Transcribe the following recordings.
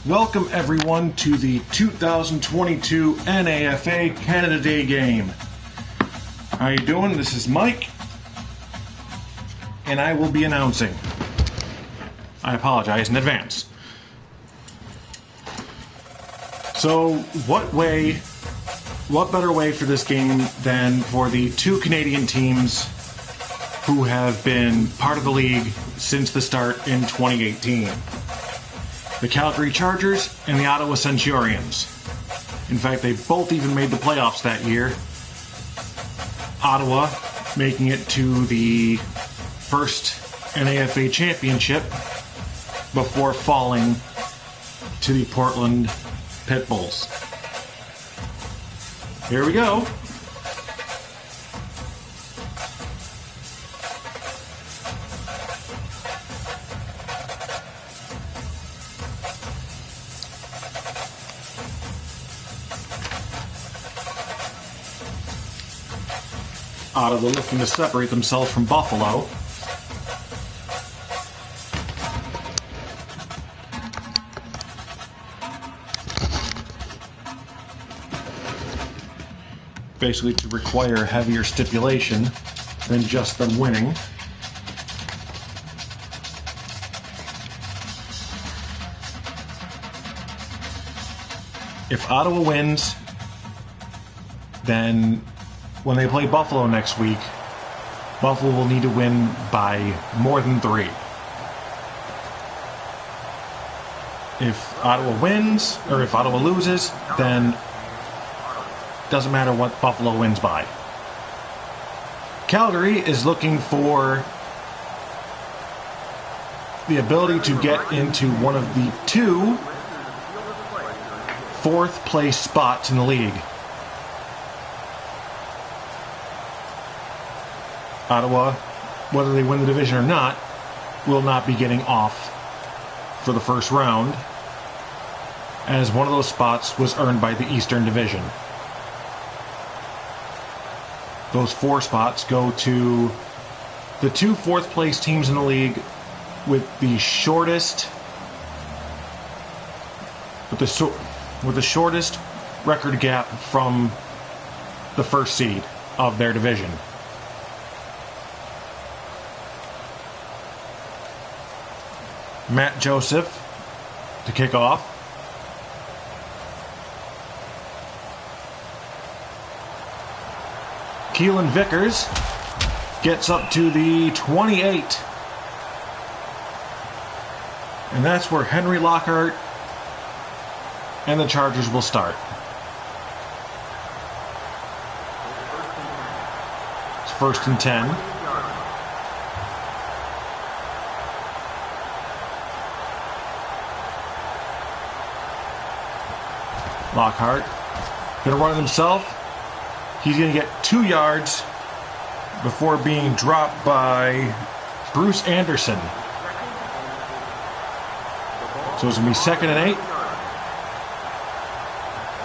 Welcome everyone to the 2022 NAFA Canada Day game. How you doing? This is Mike, and I will be announcing. I apologize in advance. So, what better way for this game than for the two Canadian teams who have been part of the league since the start in 2018. The Calgary Chargers and the Ottawa Centurions. In fact, they both even made the playoffs that year. Ottawa making it to the first NAFA championship before falling to the Portland Pitbulls. Here we go. Ottawa looking to separate themselves from Buffalo. Basically to require heavier stipulation than just them winning. If Ottawa wins, then when they play Buffalo next week, Buffalo will need to win by more than 3. If Ottawa wins, or if Ottawa loses, then doesn't matter what Buffalo wins by. Calgary is looking for the ability to get into one of the 2 fourth place spots in the league. Ottawa, whether they win the division or not, will not be getting off for the first round, as one of those spots was earned by the Eastern Division. Those 4 spots go to the 2 fourth place teams in the league with the shortest record gap from the first seed of their division. Matt Joseph to kick off. Keelan Vickers gets up to the 28. And that's where Henry Lockhart and the Chargers will start. It's 1st and 10. Lockhart going to run it himself. He's going to get 2 yards before being dropped by Bruce Anderson. So it's going to be 2nd and 8.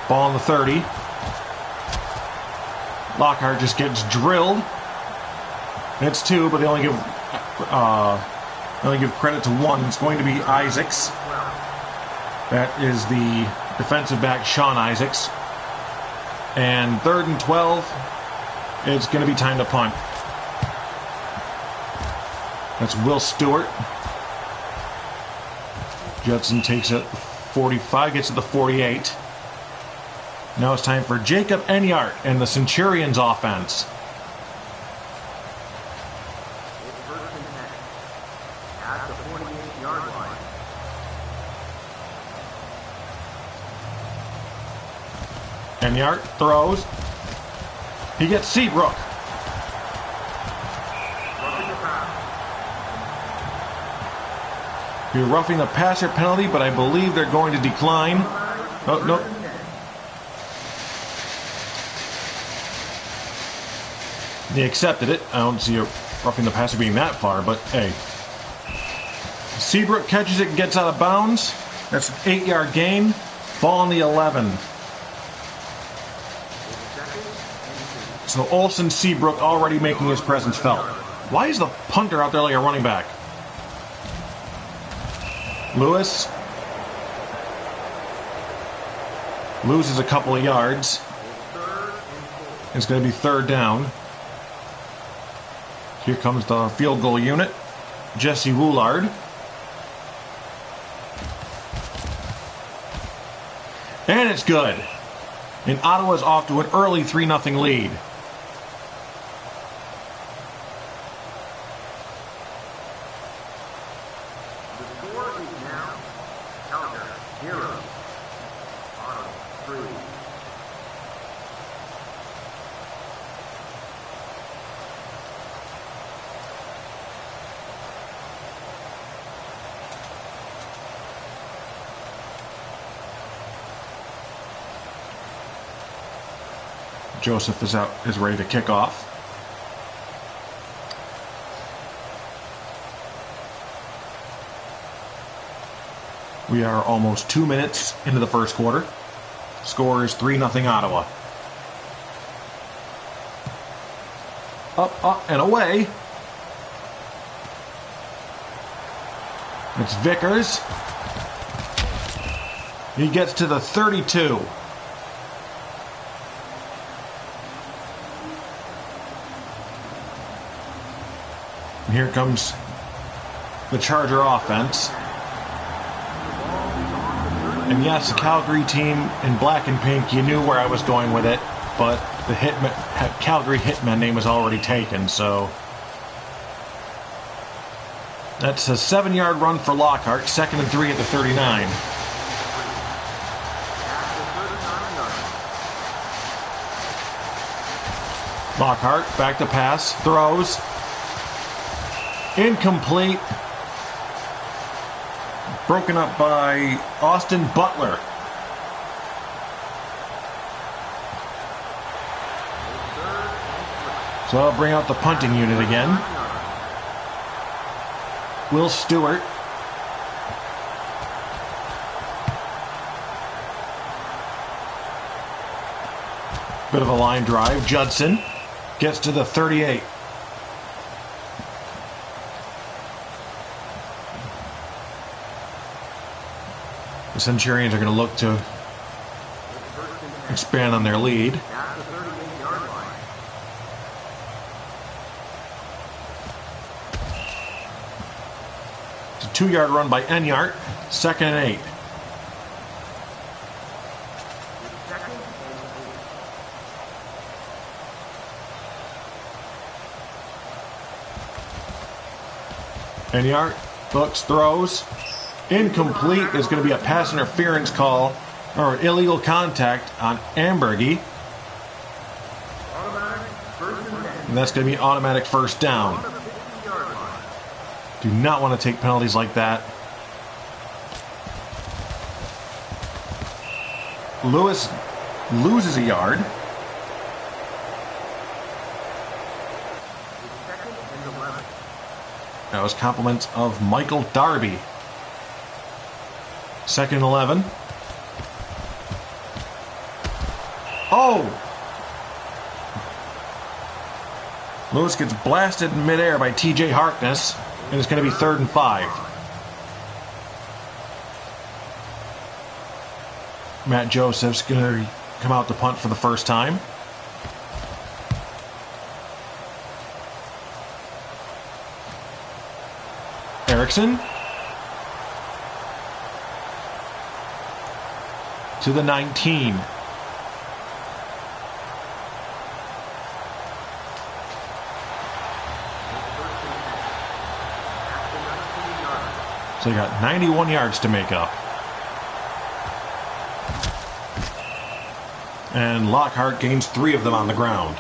Ball on the 30. Lockhart just gets drilled. It's 2, but they only give credit to 1. It's going to be Isaacs. That is the defensive back, Sean Isaacs. And 3rd and 12, it's going to be time to punt. That's Will Stewart. Judson takes it 45, gets it to 48. Now it's time for Jacob Enyart and the Centurions offense. At the 48-yard line. Enyart throws. He gets Seabrook. You're roughing the passer penalty, but I believe they're going to decline. Oh, no. They accepted it. I don't see a roughing the passer being that far, but hey. Seabrook catches it and gets out of bounds. That's an 8-yard gain. Ball on the 11. So Olsen Seabrook already making his presence felt. Why is the punter out there like a running back? Lewis Loses a couple of yards. It's going to be third down. Here comes the field goal unit. Jesse Woolard. And it's good. And Ottawa's off to an early 3-0 lead. The score is now CALGARY 0, Ottawa 3. Joseph is ready to kick off. We are almost 2 minutes into the first quarter. Score is 3-0 Ottawa. Up, and away. It's Vickers. He gets to the 32. And here comes the Charger offense. And yes, the Calgary team in black and pink, you knew where I was going with it, but the Calgary Hitman name was already taken, so. That's a 7-yard run for Lockhart, 2nd and 3 at the 39. Lockhart, back to pass, throws. Incomplete. Broken up by Austin Butler. So I'll bring out the punting unit again. Will Stewart. Bit of a line drive. Judson gets to the 38. The Centurions are going to look to expand on their lead. It's a 2-yard run by Enyart, 2nd and 8. Enyart looks, throws. Incomplete. Is going to be a pass interference call or illegal contact on Ambergy. And that's going to be automatic first down. Do not want to take penalties like that. Lewis loses a yard. That was compliments of Michael Darby. 2nd and 11. Oh! Lewis gets blasted in midair by TJ Harkness, and it's going to be 3rd and 5. Matt Joseph's going to come out to punt for the first time. Erickson to the 19. So you got 91 yards to make up. And Lockhart gains 3 of them on the ground.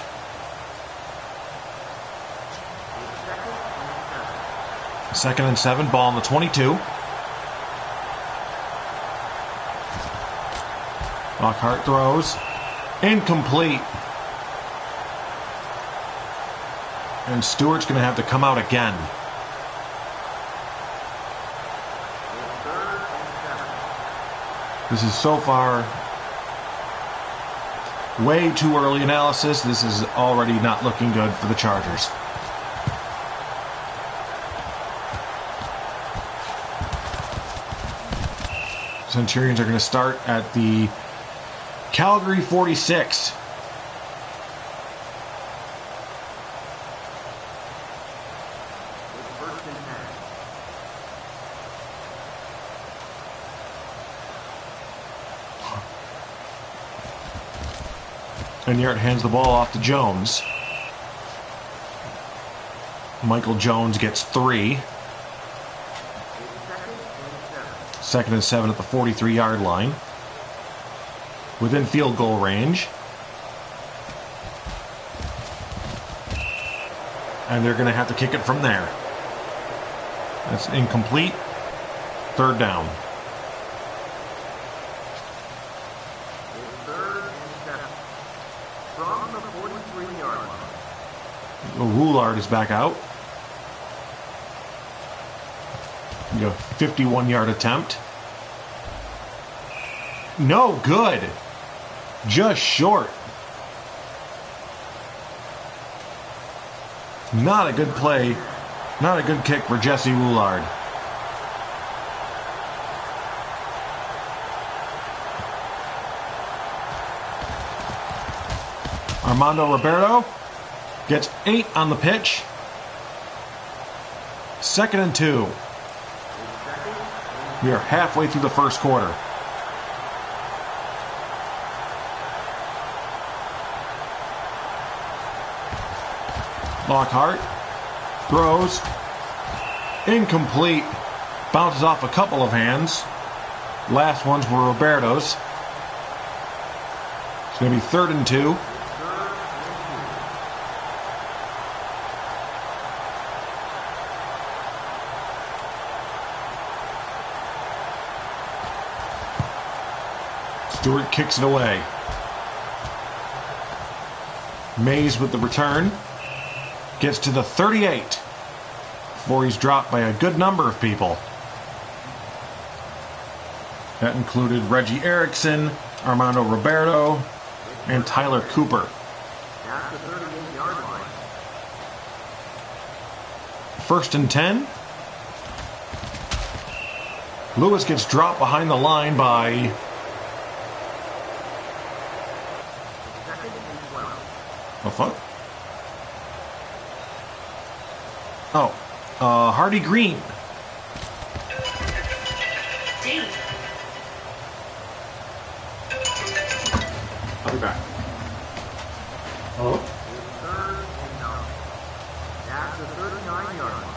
Second and 7, ball on the 22. Lockhart throws. Incomplete. And Stewart's going to have to come out again. This is so far way too early analysis. This is already not looking good for the Chargers. Centurions are going to start at the Calgary 46. First and 10. And Yart hands the ball off to Jones. Michael Jones gets 3. Second and 7 at the 43-yard line. Within field goal range. And they're going to have to kick it from there. That's incomplete. Third down. Third and 7. From the 43-yard line. Woolard is back out. You know, 51-yard attempt. No good. Just short. Not a good play. Not a good kick for Jesse Woolard. Armando Roberto gets 8 on the pitch. Second and 2. We are halfway through the first quarter. Lockhart throws. Incomplete. Bounces off a couple of hands. Last ones were Roberto's. It's going to be third and 2. Stewart kicks it away. Mays with the return. Gets to the 38 before he's dropped by a good number of people. That included Reggie Erickson, Armando Roberto, and Tyler Cooper. At the 38-yard line. First and 10. Lewis gets dropped behind the line by... Second and 12. Oh, fuck. Oh, Hardy Green. I'll be back. Hello? Third and 9. At the 39-yard line.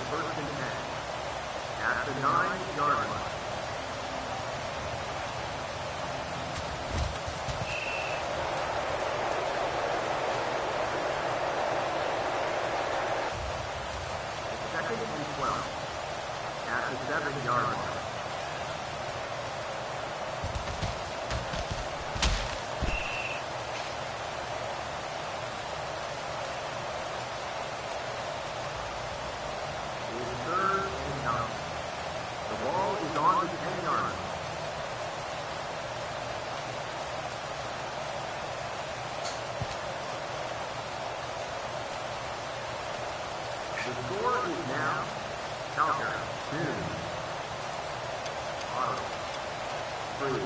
First and 10. At the 9-yard line. The score is now Calgary 2, Ottawa 3.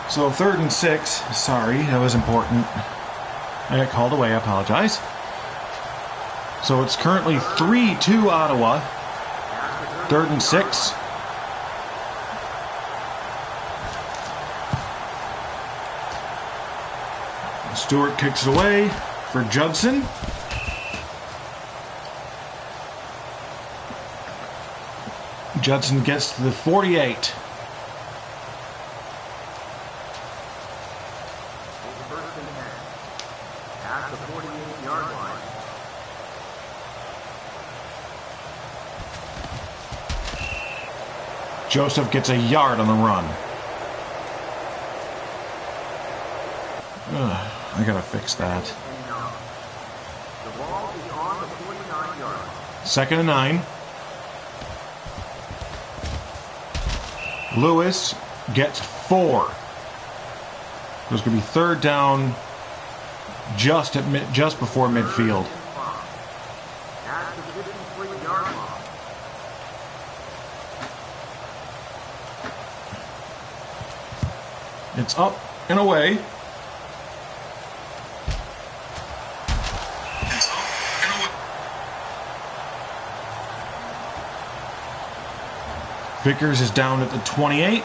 So 3rd and 6. Sorry, that was important. I got called away. I apologize. So it's currently 3-2 Ottawa. 3rd and 6. Stewart kicks it away for Judson. Judson gets to the 48. At the 48-yard line. Joseph gets a yard on the run. I gotta fix that. The ball is on the 49-yard line. 2nd and 9. Lewis gets 4. There's going to be 3rd down just before midfield. At the 53-yard line. It's up and away. Vickers is down at the 28.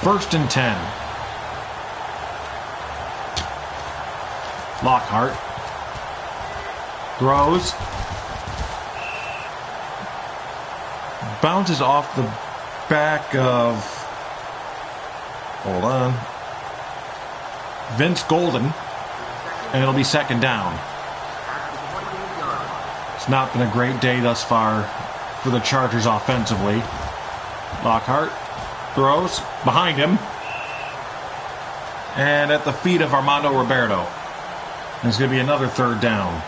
First and 10. Lockhart throws. Bounces off the back of, hold on, Vince Golden, and it'll be 2nd down. It's not been a great day thus far for the Chargers offensively. Lockhart throws behind him, and at the feet of Armando Roberto. And it's going to be another 3rd down.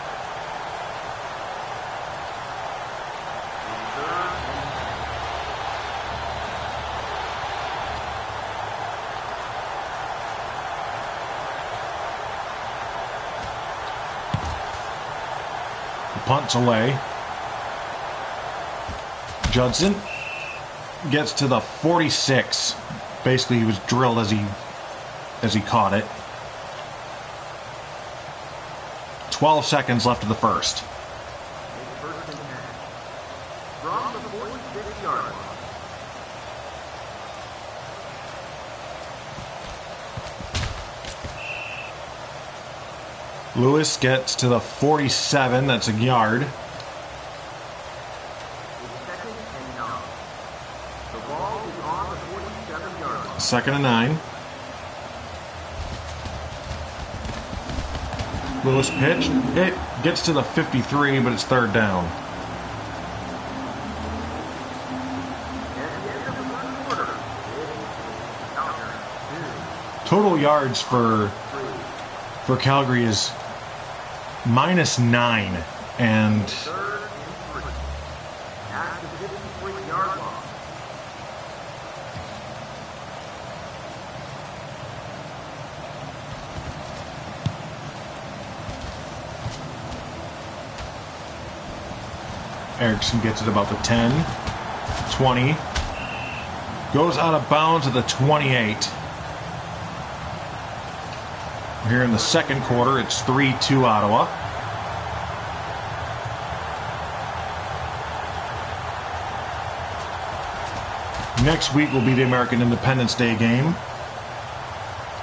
Punts away. Judson gets to the 46. Basically, he was drilled as he caught it. 12 seconds left of the first. From the 46-yard line. Lewis gets to the 47. That's a yard. It's 2nd and 9. The ball is on the 47-yard line. 2nd and 9. Lewis pitched. It gets to the 53, but it's 3rd down. At the end of the 1st quarter, it's Calgary 2, Total yards for 3. Calgary is -9, and 3rd and 3. At the 53-yard line. Erickson gets it about the 10, 20. Goes out of bounds at the 28. Here in the second quarter, it's 3-2 Ottawa. Next week will be the American Independence Day game.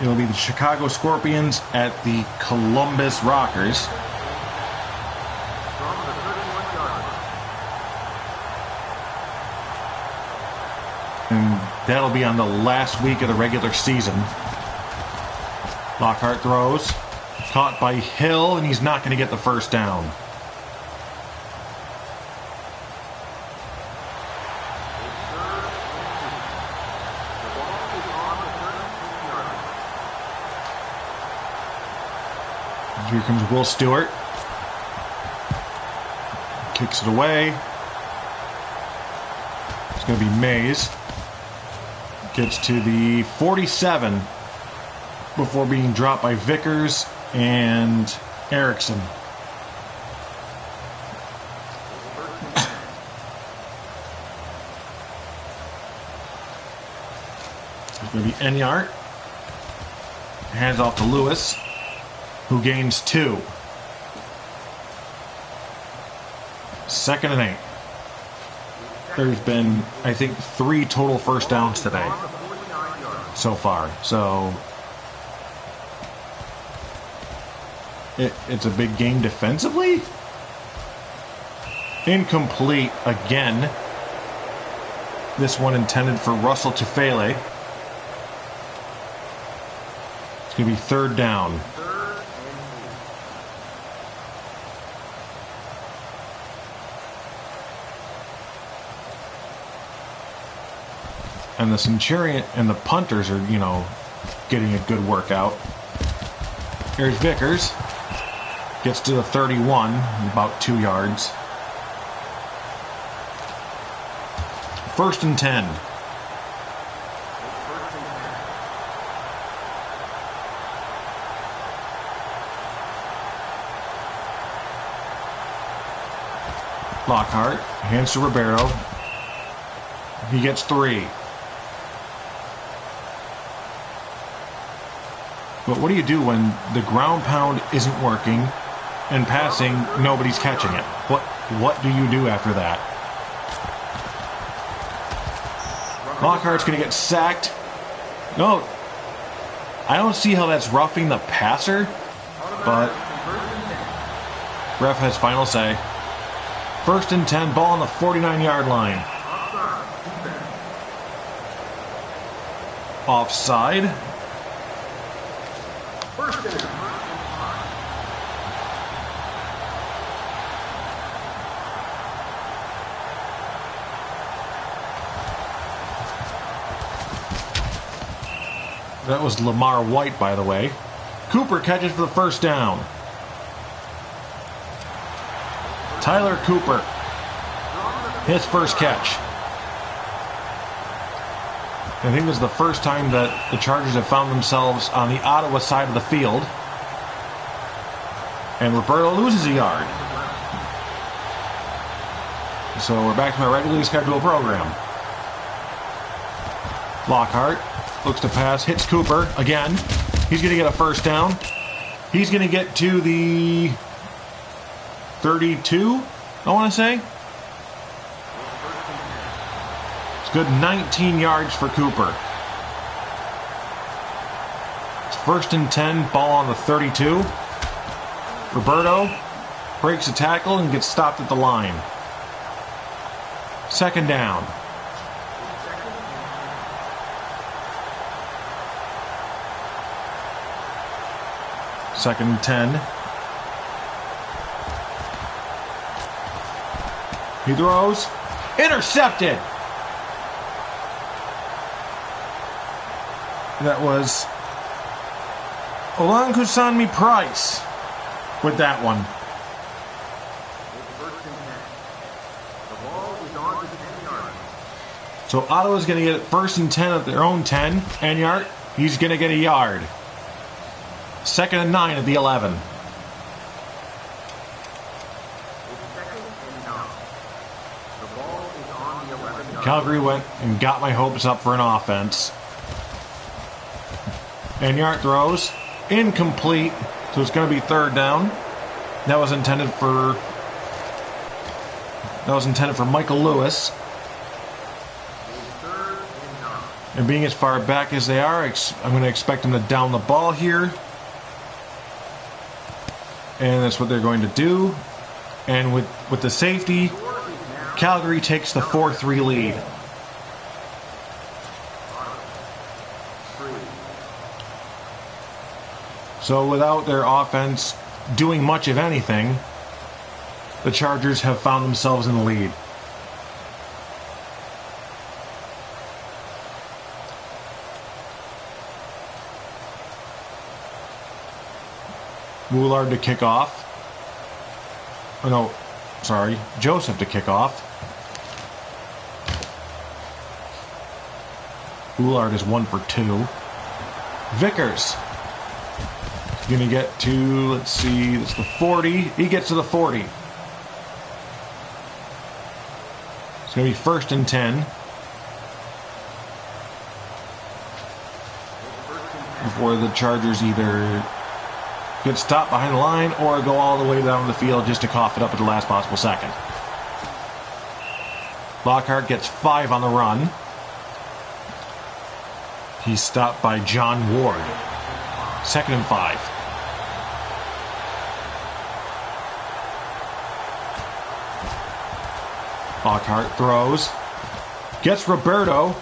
It'll be the Chicago Scorpions at the Columbus Rockers. From the 31-yard line. And that'll be on the last week of the regular season. Lockhart throws. Caught by Hill, and he's not going to get the first down. Here comes Will Stewart. Kicks it away. It's going to be Mays. Gets to the 47 before being dropped by Vickers and Erickson. It's going to be Enyart. Hands off to Lewis, who gains 2. 2nd and 8. There's been, I think, 3 total first downs today so far. So it's a big game defensively. Incomplete again. This one intended for Russell Tufele. It's going to be 3rd down. And the Centurion and the punters are, getting a good workout. Here's Vickers. Gets to the 31, about 2 yards. 1st and 10. Lockhart hands to Ribeiro. He gets 3. But what do you do when the ground pound isn't working and passing, nobody's catching it? What do you do after that? Lockhart's going to get sacked. No, I don't see how that's roughing the passer, but ref has final say. 1st and 10, ball on the 49-yard line. Offside. That was Lamar White, by the way. Cooper catches for the first down. Tyler Cooper, his first catch. I think this is the first time that the Chargers have found themselves on the Ottawa side of the field. And Roberto loses a yard. So we're back to my regularly scheduled program. Lockhart looks to pass, hits Cooper again. He's going to get a first down. He's going to get to the 32, I want to say. It's good 19 yards for Cooper. It's 1st and 10, ball on the 32. Roberto breaks a tackle and gets stopped at the line. 2nd down. Second and 10. He throws. Intercepted! That was Olankusanmi Price with that one. So Ottawa's going to get it 1st and 10 at their own 10. Enyart, he's going to get a yard. 2nd and 9 at the 11. Calgary went and got my hopes up for an offense. And Yart throws. Incomplete. So it's going to be third down. That was intended for Michael Lewis. And being as far back as they are, I'm going to expect them to down the ball here. And that's what they're going to do. And with the safety, Calgary takes the 4-3 lead. So without their offense doing much of anything, the Chargers have found themselves in the lead. Woolard to kick off. Oh no, sorry, Joseph to kick off. Woolard is 1 for 2. Vickers going to get to, let's see, it's the 40. He gets to the 40. It's going to be 1st and 10. Before the Chargers either get stopped behind the line or go all the way down the field just to cough it up at the last possible second. Lockhart gets 5 on the run. He's stopped by John Ward. 2nd and 5. Lockhart throws. Gets Roberto.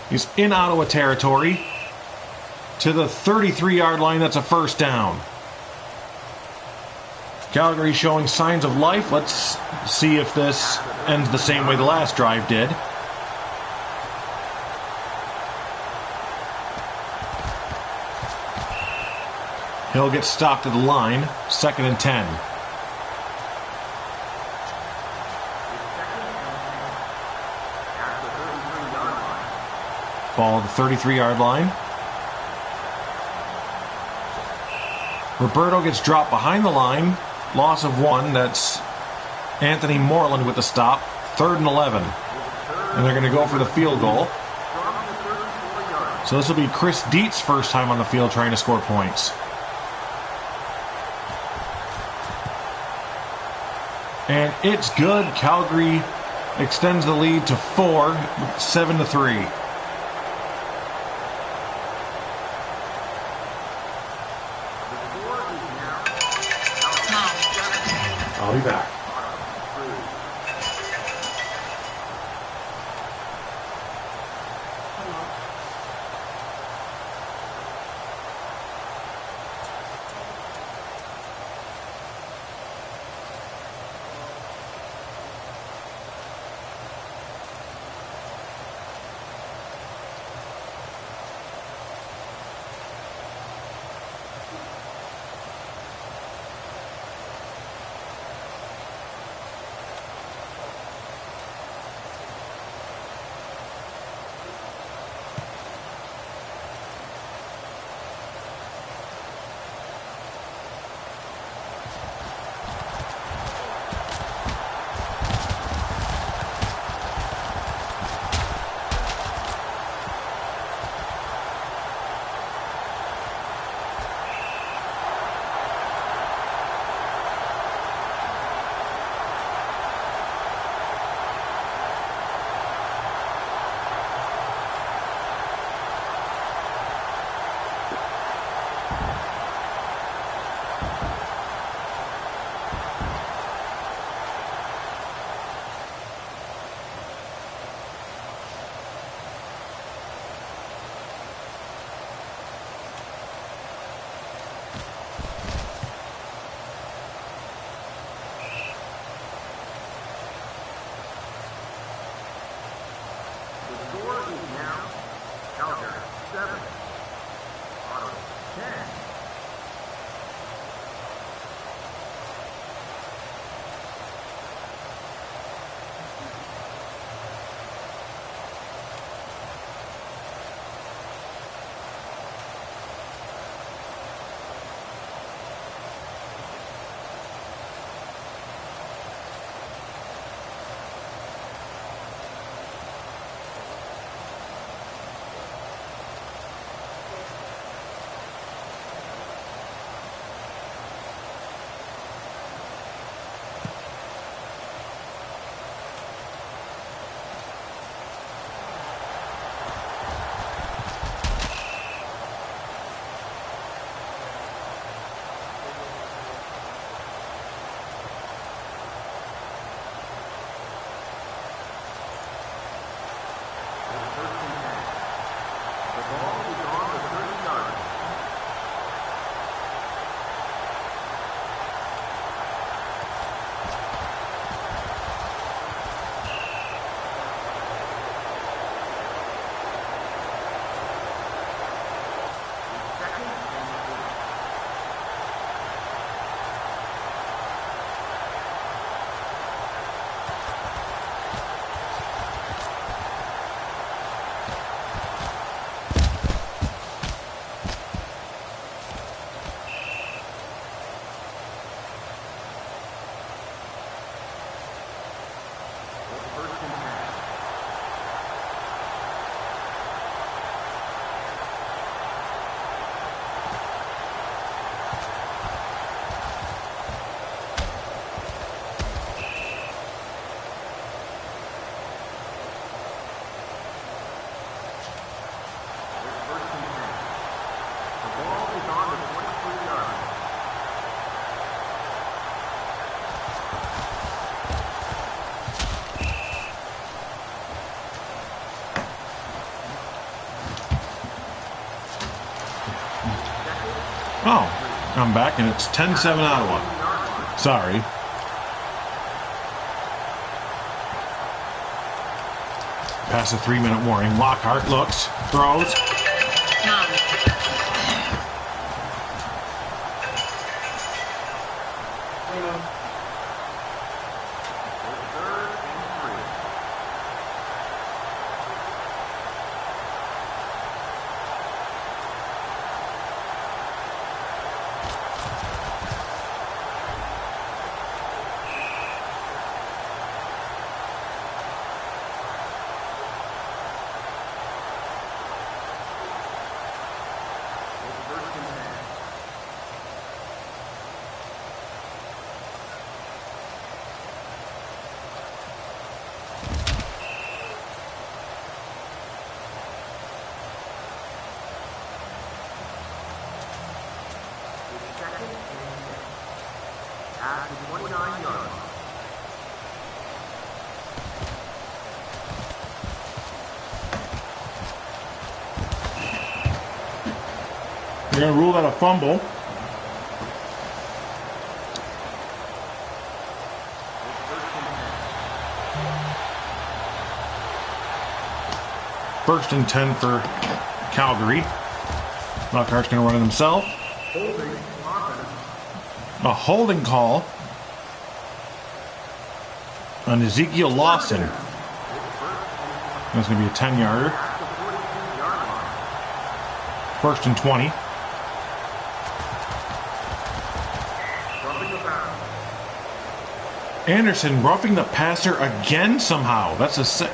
He's in Ottawa territory. To the 33-yard line. That's a 1st down. Calgary showing signs of life. Let's see if this ends the same way the last drive did. Hill gets stopped at the line. 2nd and 10. Ball at the 33-yard line. Roberto gets dropped behind the line. Loss of 1. That's Anthony Moreland with the stop. 3rd and 11. And they're going to go for the field goal. So this will be Chris Dietz' first time on the field trying to score points. And it's good. Calgary extends the lead to 4, 7-3. I'll be back. Oh, I'm back, and it's 10-7 Ottawa. Sorry. Past a 3-minute warning. Lockhart looks, throws. At the 29-yard line. They're going to rule that a fumble. First and 10 for Calgary. Lockhart's going to run it himself. A holding call on Ezekiel Lawson. That's going to be a 10-yarder. First and 20. Anderson roughing the passer again somehow. That's a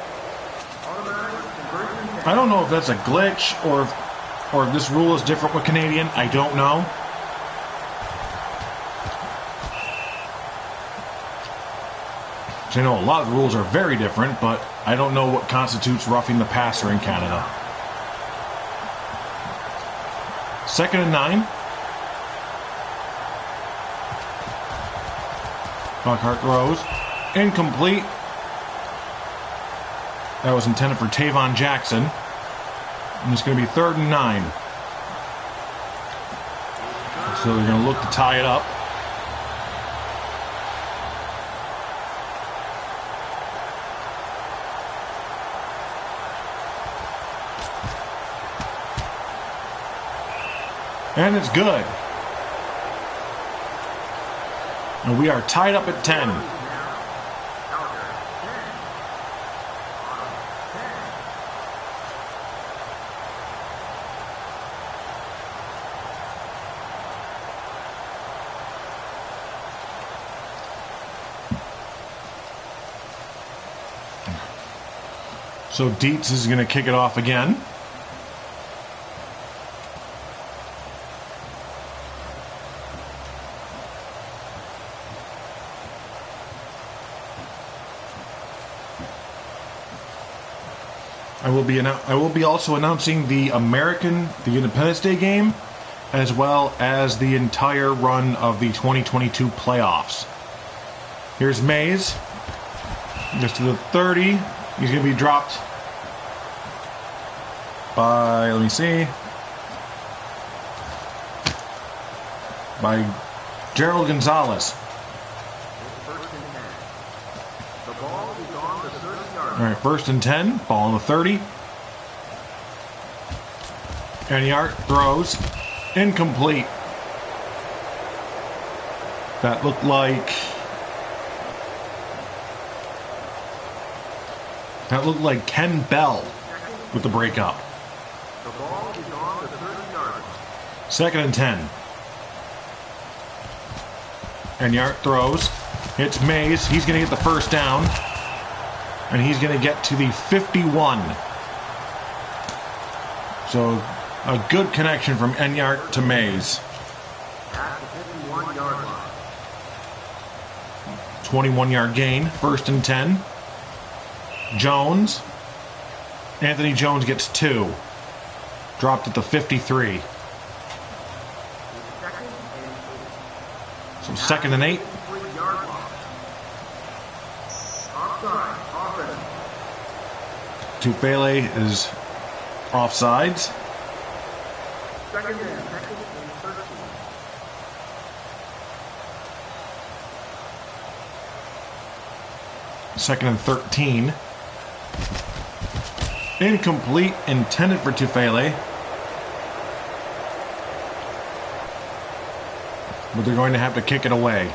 I don't know if that's a glitch or if this rule is different with Canadian. I don't know. I know a lot of the rules are very different, but I don't know what constitutes roughing the passer in Canada. 2nd and 9. Lockhart throws. Incomplete. That was intended for Tavon Jackson. And it's going to be 3rd and 9. So they're going to look to tie it up. And it's good. And we are tied up at 10. So Dietz is going to kick it off again. I will be also announcing the Independence Day game, as well as the entire run of the 2022 playoffs. Here's Mays. Gets to the 30. He's going to be dropped by, let me see, by Gerald Gonzalez. All right, 1st and 10. Ball on the 30. Enyart throws. Incomplete. That looked like Ken Bell with the breakup. 2nd and 10. Enyart throws. Hits Mays. He's going to get the first down. And he's going to get to the 51. So a good connection from Enyart to Mays. At the 51-yard line. 21-yard gain. 1st and 10. Jones. Anthony Jones gets 2. Dropped at the 53. So 2nd and 8. Tufele is offsides. 2nd and 13. Second and 13. Incomplete, intended for Tufele. But they're going to have to kick it away.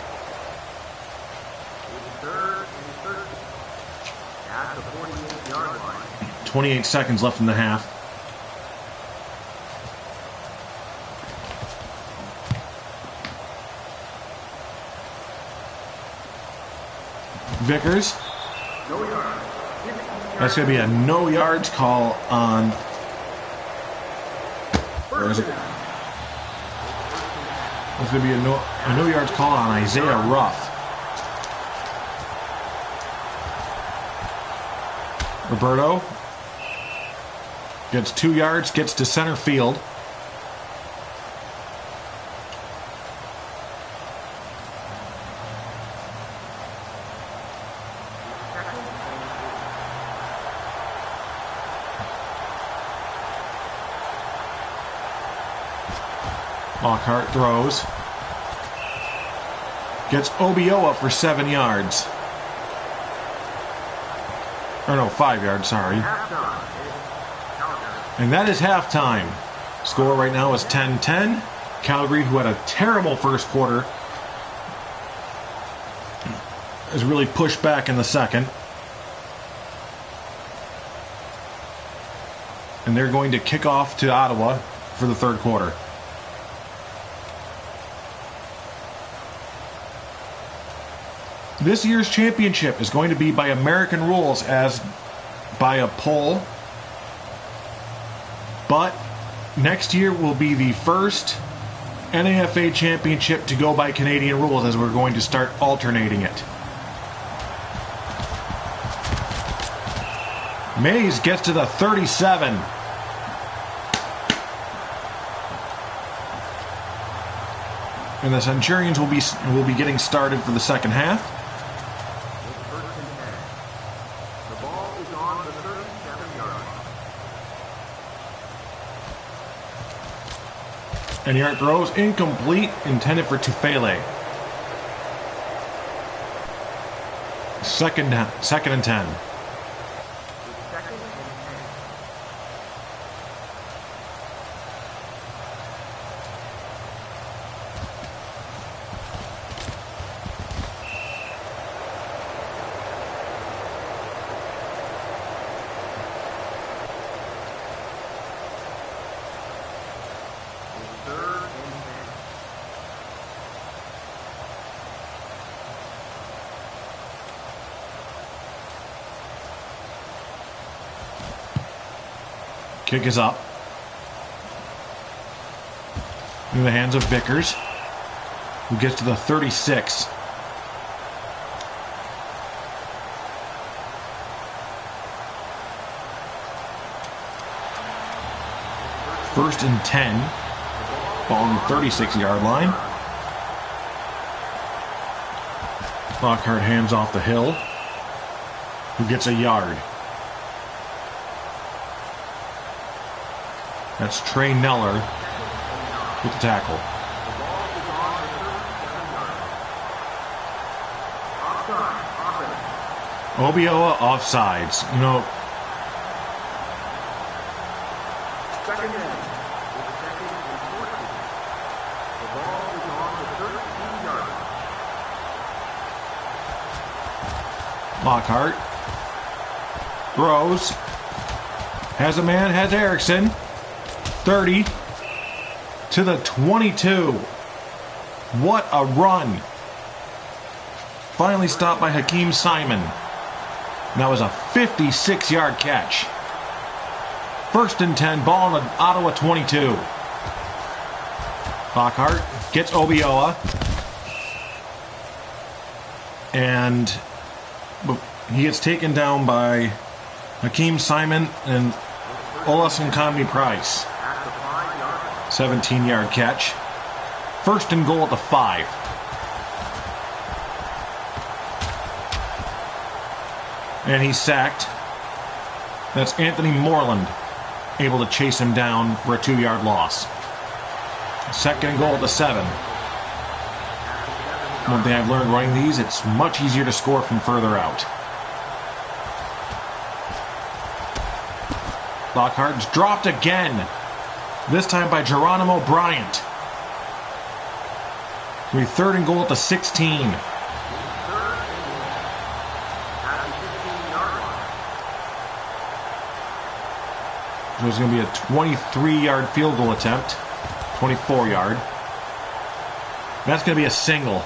Third and 13. At the 48-yard line. 28 seconds left in the half. Vickers. No yard. That's going to be a no yards call on. Where is it? That's going to be a no yards call on Isaiah Ruff. Roberto gets 2 yards, gets to center field. Lockhart throws. Gets Obioa for 7 yards. Or no, 5 yards, sorry. And that is halftime. Score right now is 10-10. Calgary, who had a terrible first quarter, has really pushed back in the second. And they're going to kick off to Ottawa for the third quarter. This year's championship is going to be by American rules as by a poll. But next year will be the first NAFA championship to go by Canadian rules, as we're going to start alternating it. Mays gets to the 37. And the Centurions will be getting started for the second half. And Yard throws incomplete, intended for Tufele. Second and 10. Kick is up. In the hands of Vickers, who gets to the 36. First and 10. Ball on the 36-yard line. Lockhart hands off the hill, who gets a yard. That's Trey Neller with the tackle. Obioa offsides. You know, Second down. With second and 14. The ball is on the 13-yard line. Lockhart throws. Has a man, has Erickson. 30 to the 22. What a run. Finally stopped by Hakeem Simon. And that was a 56-yard catch. First and 10, ball on the Ottawa 22. Lockhart gets Obioa. And he gets taken down by Hakeem Simon and Olasun Conley Price. 17-yard catch. First and goal at the 5. And he's sacked. That's Anthony Moreland able to chase him down for a 2-yard loss. Second and goal at the 7. One thing I've learned running these, it's much easier to score from further out. Lockhart's dropped again. This time by Geronimo Bryant. It's going to be 3rd and goal at the 16. There's going to be a 23-yard field goal attempt. 24-yard. That's going to be a single.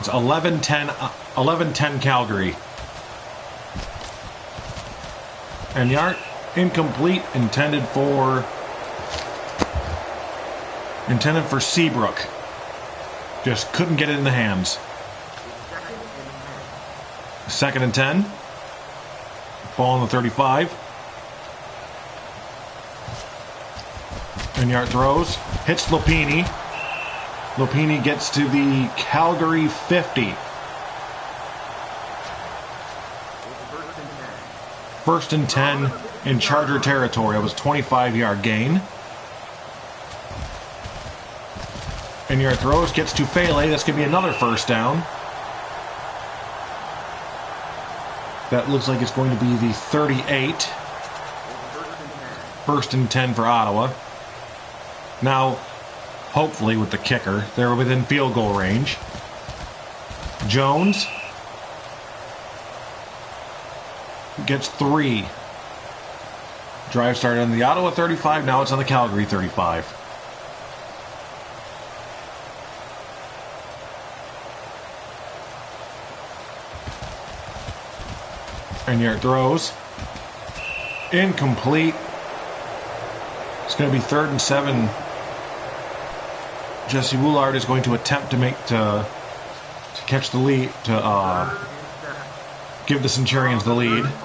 It's 11-10 Calgary. And yard incomplete, intended for Seabrook. Just couldn't get it in the hands. 2nd and 10. Ball on the 35. And yard throws. Hits Lopini. Lopini gets to the Calgary 50. 1st and 10 in Charger territory. It was 25-yard gain. And yard throws. Gets to Fele. That's going to be another 1st down. That looks like it's going to be the 38. 1st and 10 for Ottawa. Now, hopefully with the kicker, they're within field goal range. Jones gets 3. Drive started on the Ottawa 35, now it's on the Calgary 35. And here it throws. Incomplete. It's going to be 3rd and 7. Jesse Woolard is going to attempt to catch the lead, to give the Centurions the lead. It's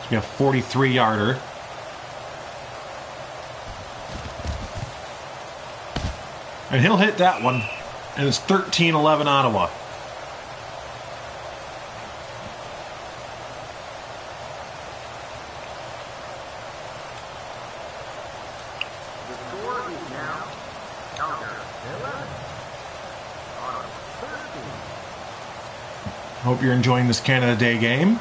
going to be a 43-yarder. And he'll hit that one. And it's 13-11 Ottawa. Hope you're enjoying this Canada Day game.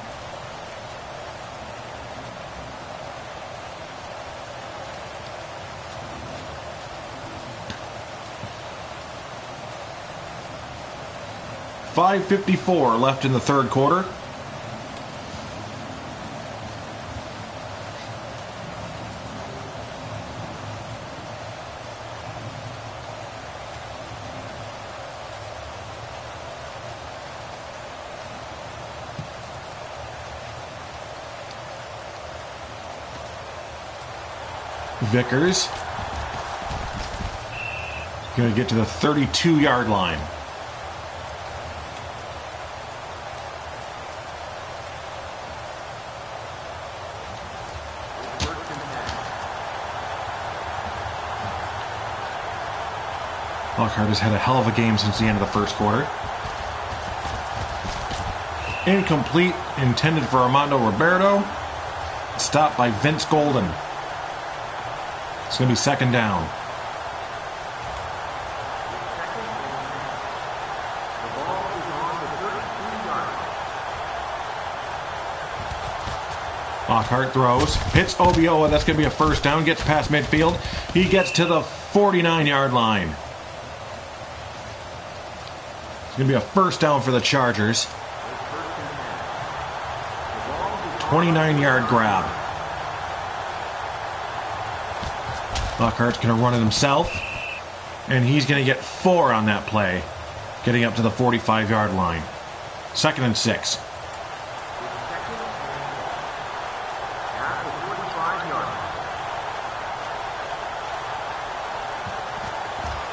.554 left in the 3rd quarter. Vickers going to get to the 32-yard line. Lockhart has had a hell of a game since the end of the 1st quarter. Incomplete, intended for Armando Roberto. Stopped by Vince Golden. It's going to be 2nd down. Lockhart throws. Hits Obioa. That's going to be a 1st down. Gets past midfield. He gets to the 49-yard line. It's going to be a 1st down for the Chargers. 29-yard grab. Lockhart's going to run it himself, and he's going to get 4 on that play, getting up to the 45-yard line. 2nd and 6.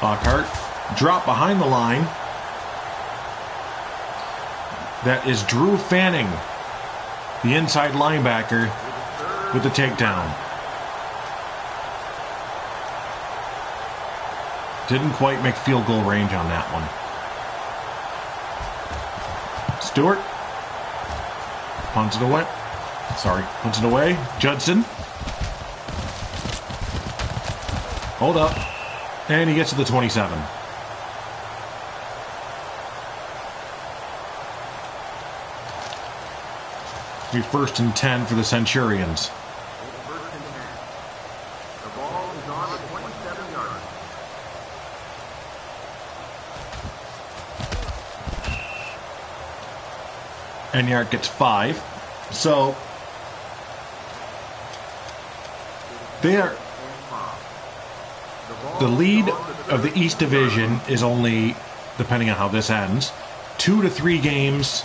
Lockhart drop behind the line. That is Drew Fanning, the inside linebacker, with the takedown. Didn't quite make field goal range on that one. Stewart punts it away. Punts it away. Judson. Hold up. And he gets to the 27. It'll be 1st and 10 for the Centurions. It's 1st and 10. The ball is on the 27-yard line. Enyart gets 5. So they are. The lead of the East Division is only, depending on how this ends, 2 to 3 games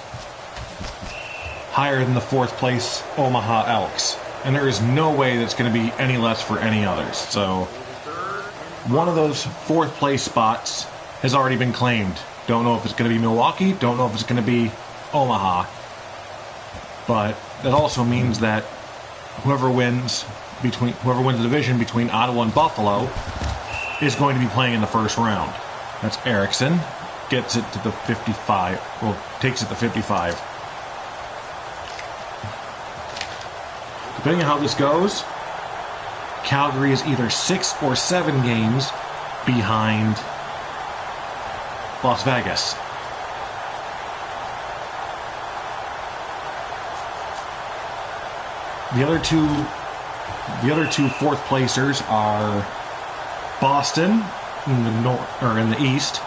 higher than the 4th place Omaha Elks. And there is no way that's going to be any less for any others. So one of those 4th place spots has already been claimed. Don't know if it's going to be Milwaukee. Don't know if it's going to be Omaha. But that also means that whoever wins the division between Ottawa and Buffalo is going to be playing in the first round. That's Erickson. Gets it to the 55. Well, takes it to 55. Depending on how this goes, Calgary is either 6 or 7 games behind Las Vegas. The other two 4th placers are Boston in the north, or in the east,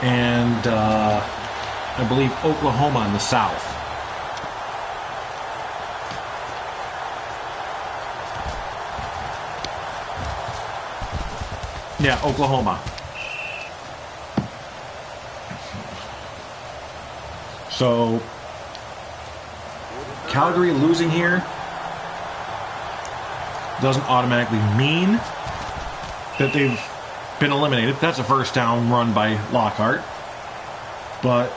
and I believe Oklahoma in the south. Yeah, Oklahoma. So Calgary losing here doesn't automatically mean that they've been eliminated. That's a first down run by Lockhart. But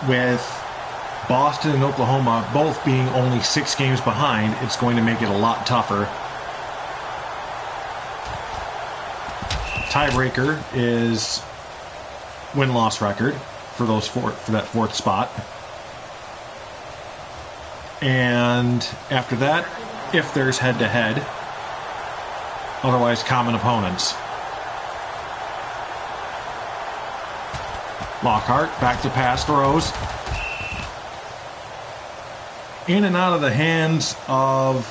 with Boston and Oklahoma both being only 6 games behind, it's going to make it a lot tougher. Tiebreaker is win-loss record for that 4th spot. And after that, if there's head-to-head, otherwise common opponents. Lockhart, back to pass throws. In and out of the hands of,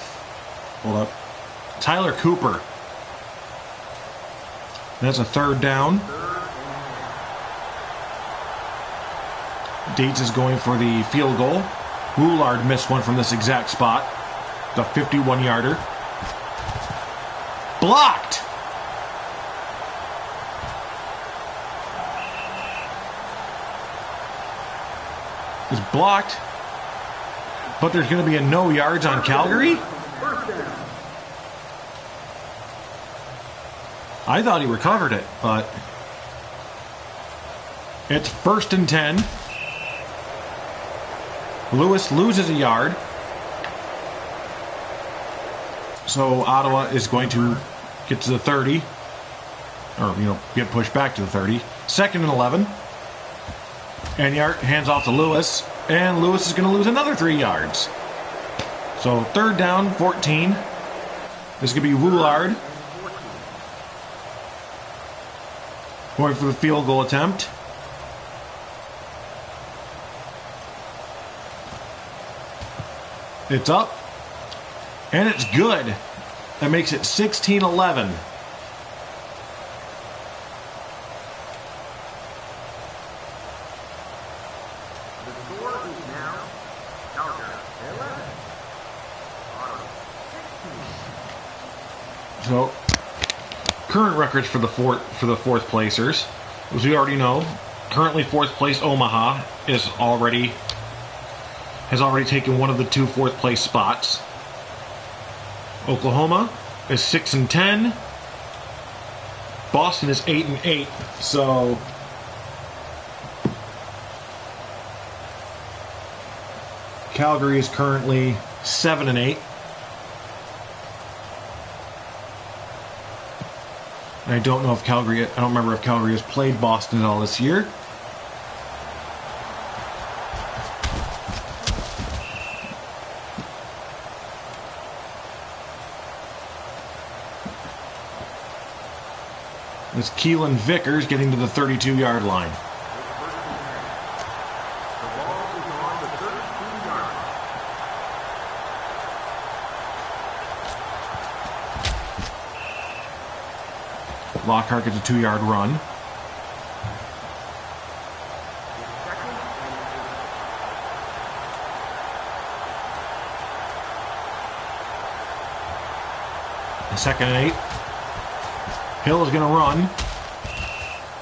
Tyler Cooper. That's a 3rd down. Dietz is going for the field goal. Woolard missed one from this exact spot. The 51-yarder. Blocked! Is blocked. But there's going to be a no yards on Calgary? I thought he recovered it, but it's 1st and 10. Lewis loses a yard. So Ottawa is going to get to the 30. Or, get pushed back to the 30. 2nd and 11. Enyart hands off to Lewis. And Lewis is going to lose another 3 yards. So 3rd down, 14. This is going to be Woolard going for the field goal attempt. It's up. And it's good. That makes it 16-11. The score is now Calgary 11. Ottawa 16. So, current records for the 4th placers, as we already know, currently 4th place Omaha has already taken one of the 2 4th place spots. Oklahoma is 6 and 10. Boston is 8 and 8. So Calgary is currently 7 and 8. And I don't remember if Calgary has played Boston at all this year. It's Keelan Vickers getting to the 32-yard line. The ball is on Lockhart gets a 2-yard run. Second and 8. Hill is going to run.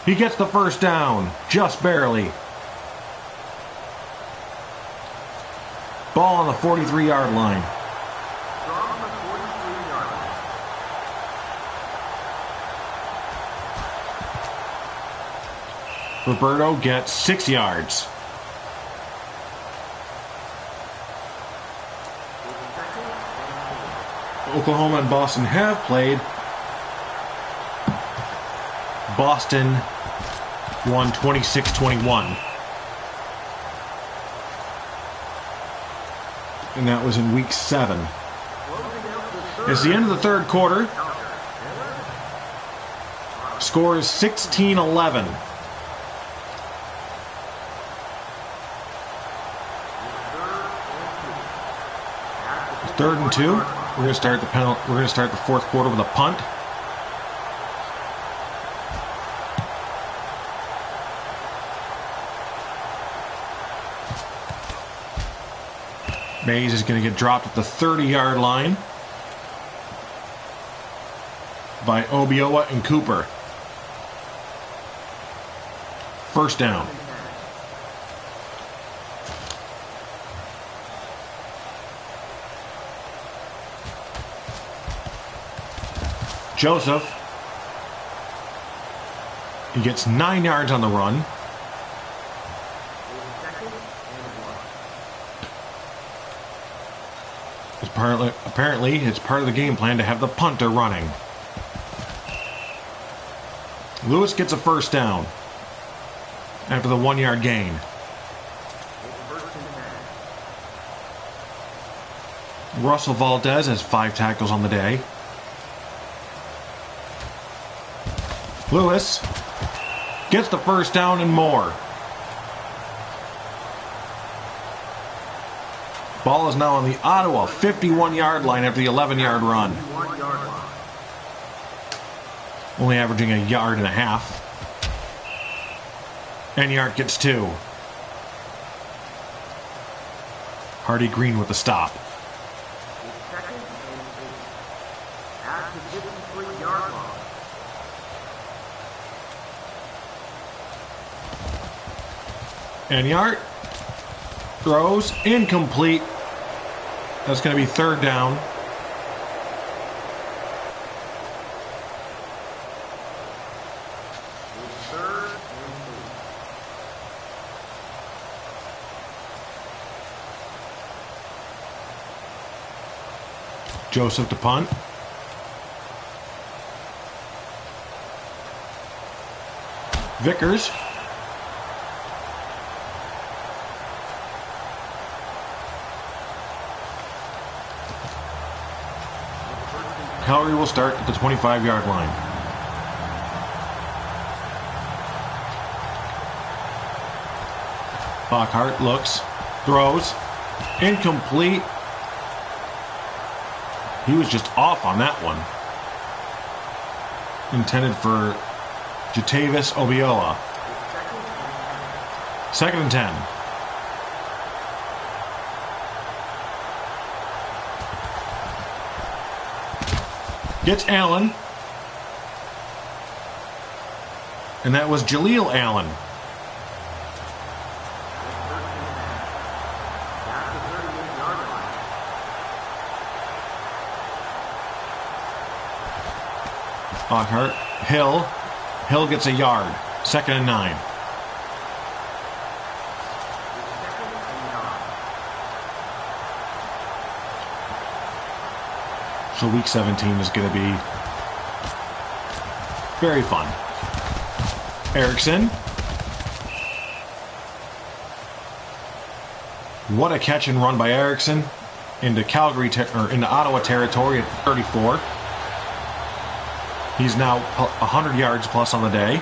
He gets the first down, just barely. Ball on the 43-yard line. Roberto gets 6 yards. Oklahoma and Boston have played. Boston won 26-21. And that was in week 7. It's the end of the third quarter. Score is 16-11. Third and 2. We're going to start the penalty. We're going to start the fourth quarter with a punt. Mays is going to get dropped at the 30-yard line by Obiowa and Cooper. First down. Joseph. He gets 9 yards on the run. Apparently, it's part of the game plan to have the punter running. Lewis gets a first down after the 1-yard gain. Russell Valdez has 5 tackles on the day. Lewis gets the first down and more. Ball is now on the Ottawa 51-yard line after the 11-yard run. Only averaging 1.5 yards. Enyart gets 2. Hardy Green with the stop. Enyart throws incomplete. That's going to be third down. Joseph to punt. Vickers. Calgary will start at the 25-yard line. Lockhart looks, throws, incomplete. He was just off on that one. Intended for Jatavis Obiowa. Second and 10. Gets Allen. And that was Jaleel Allen. Lockhart. Hill. Hill gets 1 yard. Second and 9. So week 17 is going to be very fun. Erickson. What a catch and run by Erickson into Calgary into Ottawa territory at 34. He's now 100 yards plus on the day.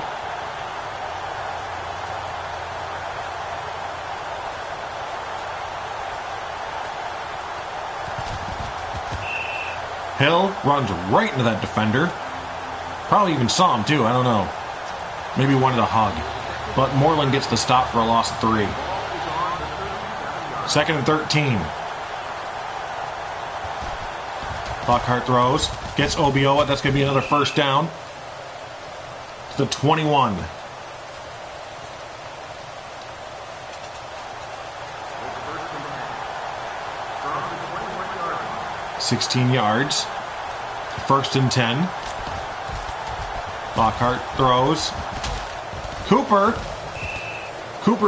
Hill runs right into that defender. Probably even saw him too, I don't know. Maybe wanted a hug. But Moreland gets the stop for a loss of 3. 2nd and 13. Lockhart throws. Gets Obioa. That's going to be another first down. To the 21. From the 21 yards. 16 yards. 1st and 10. Lockhart throws. Cooper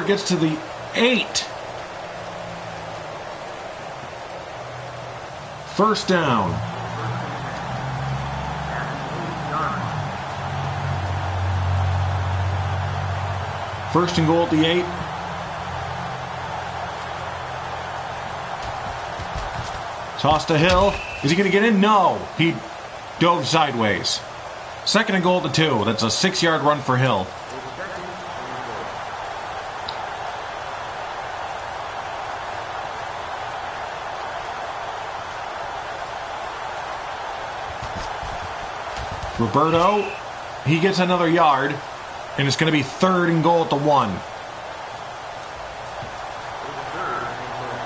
gets to the 8. First down. First and goal at the 8. Toss to Hill. Is he going to get in? No. He dove sideways. 2nd and goal at the 2. That's a 6-yard run for Hill. Roberto, he gets another yard, and it's going to be 3rd and goal at the 1.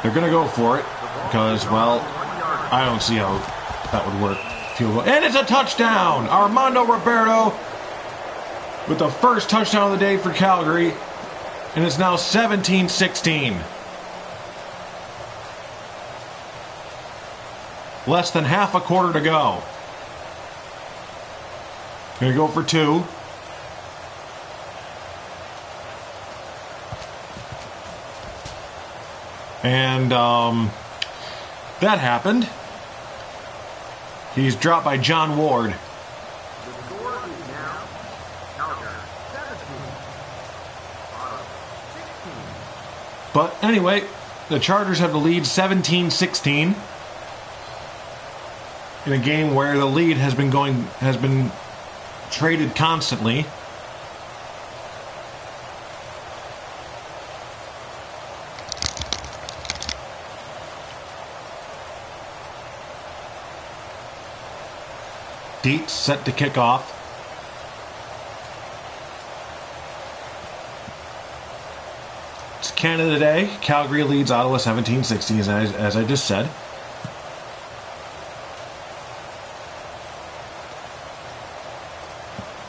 They're going to go for it because, well, I don't see how that would work. And it's a touchdown! Armando Roberto with the first touchdown of the day for Calgary, and it's now 17-16. Less than half a quarter to go. Gonna go for 2. And that happened. He's dropped by John Ward. The score is now Calgary 17, Ottawa 16. But anyway, the Chargers have the lead 17-16 in a game where the lead has been traded constantly. Dietz set to kick off. It's Canada Day. Calgary leads Ottawa 17-16, as I just said.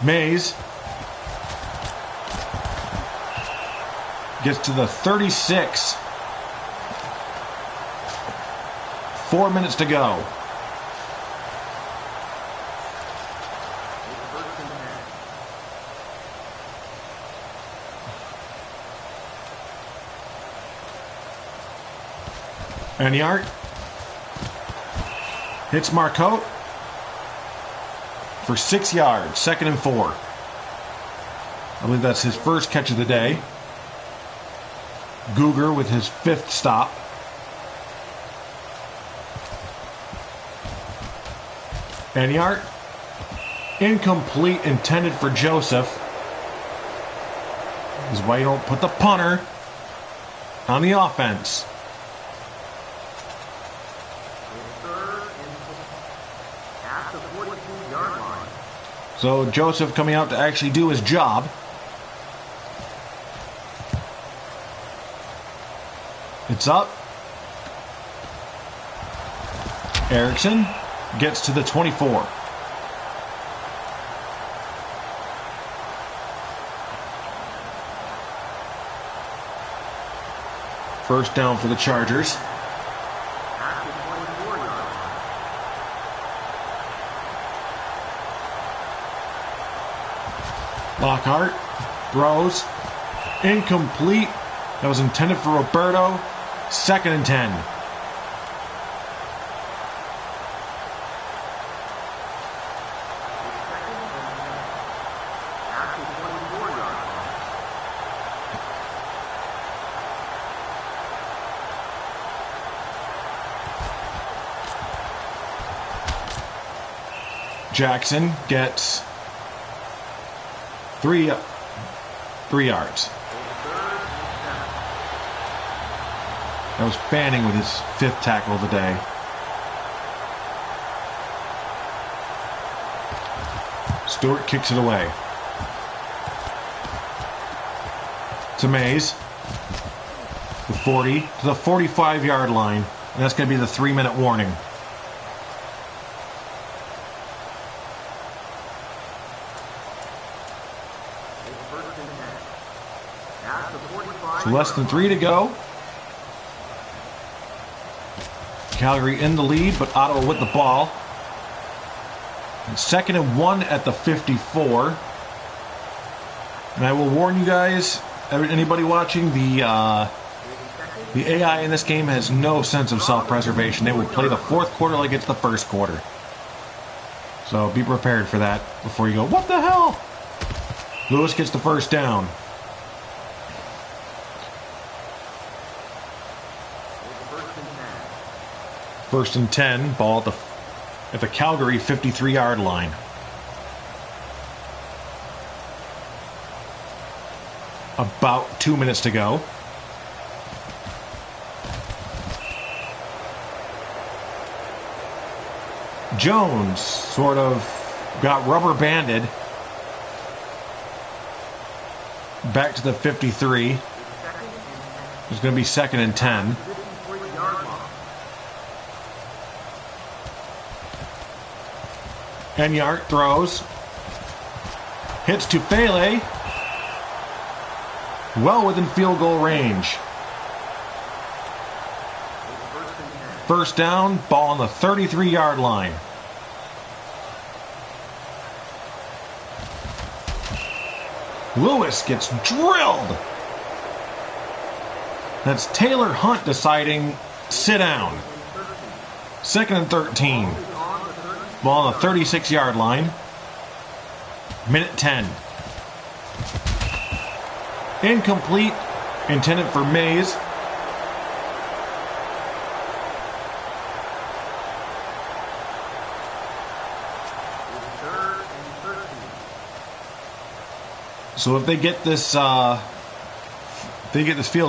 Mays gets to the 36. 4 minutes to go. Enyart hits Marcotte for 6 yards, 2nd and 4. I believe that's his first catch of the day. Guger with his 5th stop. Enyart, incomplete, intended for Joseph. This is why you don't put the punter on the offense. So Joseph coming out to actually do his job. It's up. Erickson gets to the 24. First down for the Chargers. Lockhart throws. Incomplete. That was intended for Roberto. 2nd and 10. Jackson gets 3 yards. That was Fanning with his 5th tackle of the day. Stewart kicks it away. To Mays. The 40 to the 45-yard line. And that's going to be the 3-minute warning. So less than 3 to go. Calgary in the lead, but Ottawa with the ball. And 2nd and 1 at the 54. And I will warn you guys, anybody watching, the AI in this game has no sense of self-preservation. They will play the fourth quarter like it's the first quarter. So be prepared for that before you go, what the hell? Lewis gets the first down. First and 10, ball at the Calgary 53-yard line. About 2 minutes to go. Jones sort of got rubber banded back to the 53. It's going to be 2nd and 10. Enyart throws. Hits to Fele. Well within field goal range. First down, ball on the 33-yard line. Lewis gets drilled. That's Taylor Hunt deciding, sit down. 2nd and 13. Ball on the 36-yard line. Minute 10. Incomplete. Intended for Mays. So if they get this, field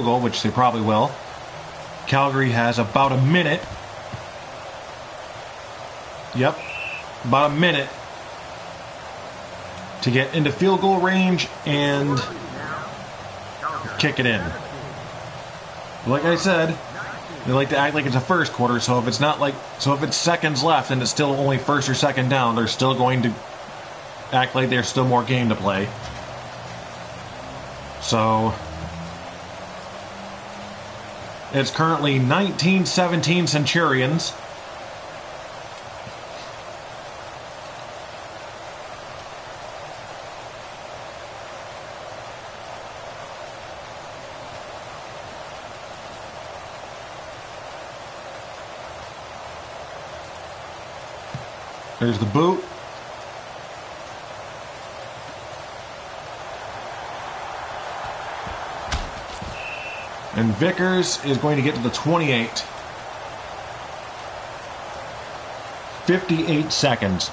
goal, which they probably will, Calgary has about a minute. Yep, about a minute to get into field goal range and kick it in. Like I said, they like to act like it's a first quarter. So if it's seconds left and it's still only first or second down, they're still going to act like there's still more game to play. So it's currently 19-17 Centurions. There's the boot. And Vickers is going to get to the 28. 58 seconds.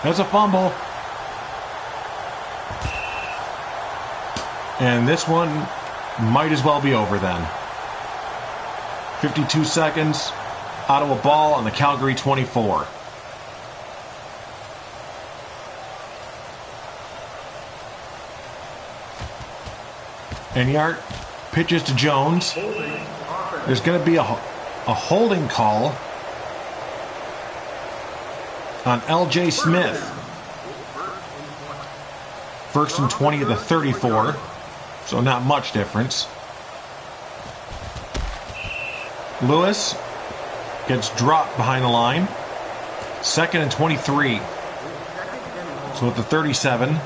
That's a fumble. And this one might as well be over then. 52 seconds. Ottawa ball on the Calgary 24. Enyart pitches to Jones. There's going to be a holding call on L.J. Smith. First and 20 at the 34. So not much difference. Lewis gets dropped behind the line. 2nd and 23. So at the 37.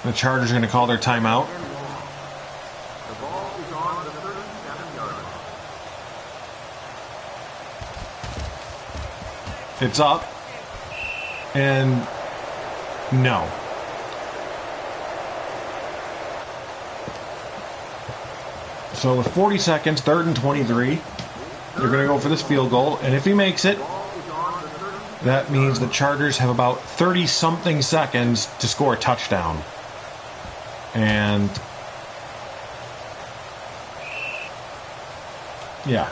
The Chargers are going to call their timeout. The ball is on the 37-yard line. It's up. And no. So with 40 seconds, 3rd and 23, they're going to go for this field goal. And if he makes it, That means the Chargers have about 30-something seconds to score a touchdown. And yeah.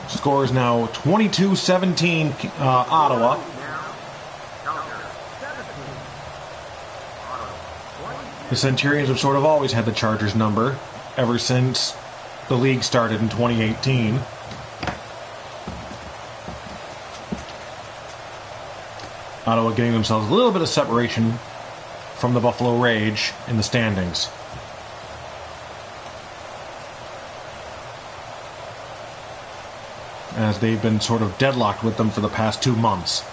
Score is now 22-17 Ottawa. The Centurions have sort of always had the Chargers number ever since the league started in 2018. Ottawa getting themselves a little bit of separation from the Buffalo Rage in the standings. As they've been sort of deadlocked with them for the past 2 months.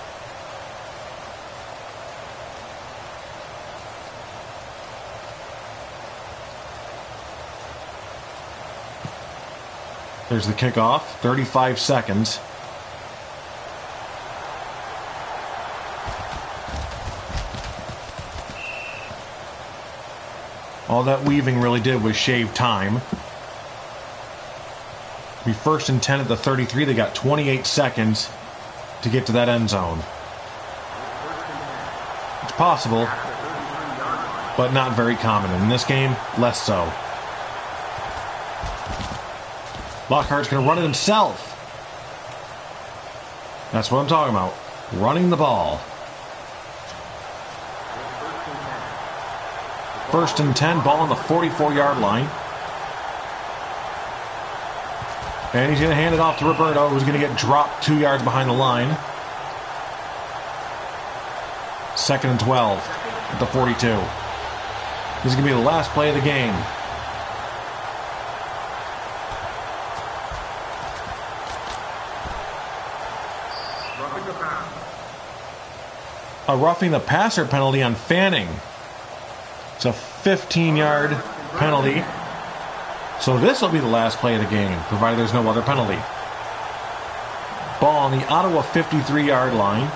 There's the kickoff, 35 seconds. All that weaving really did was shave time. Be 1st and 10 at the 33. They got 28 seconds to get to that end zone. It's possible, but not very common. In this game, less so. Lockhart's going to run it himself. That's what I'm talking about. Running the ball. 1st and 10, ball on the 44-yard line. And he's going to hand it off to Roberto, who's going to get dropped 2 yards behind the line. 2nd and 12 at the 42. This is going to be the last play of the game. A roughing the passer penalty on Fanning. It's a 15-yard penalty. So this will be the last play of the game, provided there's no other penalty. Ball on the Ottawa 53-yard line.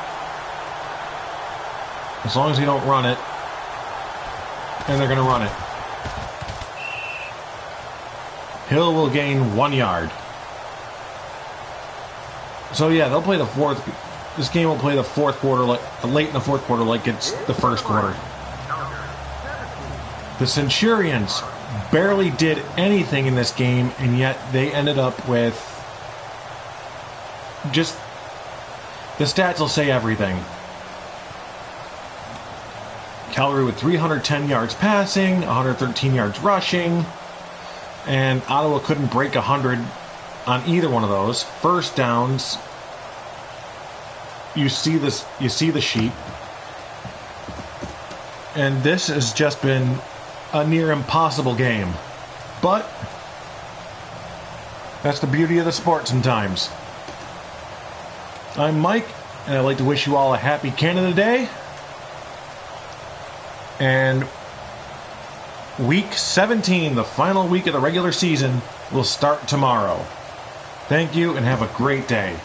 As long as you don't run it. And they're going to run it. Hill will gain 1 yard. So yeah, they'll play the fourth. This game will play the fourth quarter, late in the fourth quarter, like it's the first quarter. The Centurions barely did anything in this game, and yet they ended up with just... The stats will say everything. Calgary with 310 yards passing, 113 yards rushing, and Ottawa couldn't break 100 on either one of those. First downs, you see this, you see the sheet, and this has just been a near impossible game. But that's the beauty of the sport sometimes. I'm Mike, and I'd like to wish you all a happy Canada Day. And week 17, the final week of the regular season, will start tomorrow. Thank you, and have a great day.